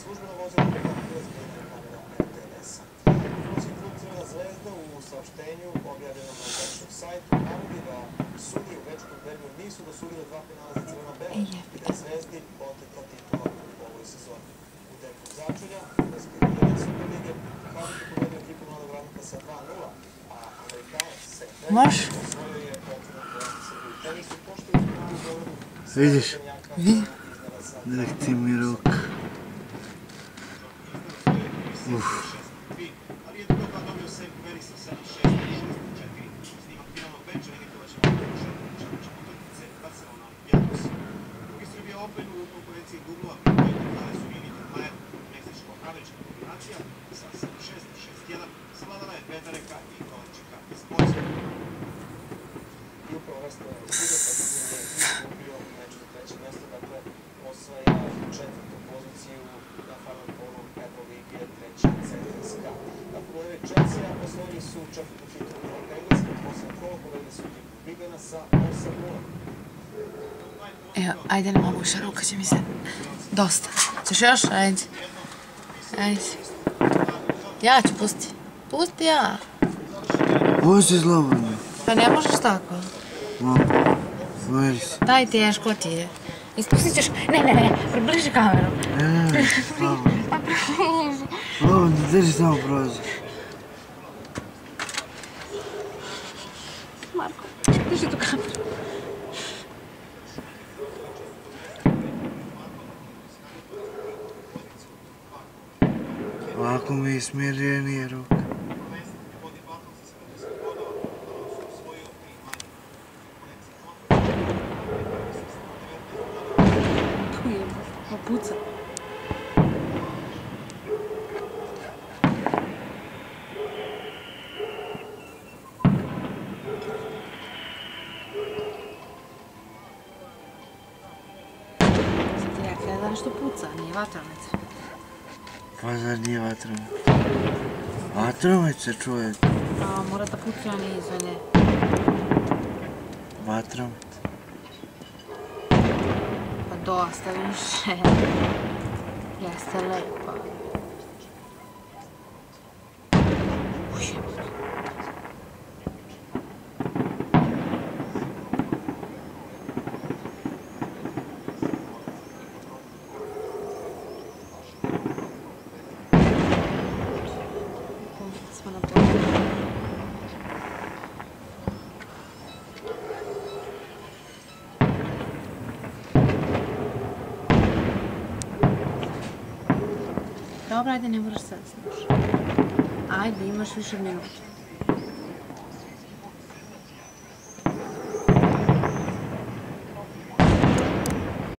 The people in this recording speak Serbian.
službeno vozilo preko razbijenih kamera RTS-a. Futbolski klub Crvena zvezda u saopštenju objavljenom na zvaničnom sajtu navodi da sudije u večernjem derbiju nisu dosudile 2 penala za crveno-belo i da je Zvezdi oteta titula u ovoj sezoni. U derbiju začelja, ulaske u jedan Superlige, Hajduk je pobedio ekipu Mladog Radnika sa 2:0, a Amerikanac Seferi osvojio je otvoren poraz u Srbiji. Tenisu poštuju u Beogradu. Vidiš? Nek ti mi rok. Ali je druga dobio Senk Veri sa 7:6 i 6:4. Snimak finalnog meča Negetovaća pokušao čačak utakmice Barcelona Olympiakos. Drugi Srbija opet u konkurenciji dublova, koji finale su Viniter Majer, meksičko-američka kombinacija sa 7:6 i 6:1. Savladala je Bednareka i Kovačika iz Poljske. I upravo Vesna Suda također je izgubio meč za treće mjesto, dakle osvaja četvrtu poziciju na Final Fouru Euroligi treća CSKA. Na futboleri Chelsea osvojili su četvrtu titulu Liga Engleske, posle kola pobedili su ekipu Wigana sa 8:0. Evo, ajde, ne mogu više, ruka će mi se... Dosta. Ćeš još? Ajde. Ajde. Ja ću, pusti. Pusti ja. Pusti slobodno. Pa ne možeš tako. Mogu. Veri se. Daj teško ti je. Ispustit ćeš... Ne, približi kameru. Ne, slobodno. Pa približi. Slobodno, drži samo prozor. Marko, drži tu kameru. Ovako mi je smirenije ruka. Tu je, puca. Sad ti rekla da nešto puca, nije vatromet. Pa zar nije vatromet? Vatromet se čuje. A, mora da puca nizu, ne. Vatromet. Pa dosta više. Jeste lepa. Ujebno. Smo na polju. Dobro, ajde, ne moraš sad, znaš. Ajde, imaš više minuta.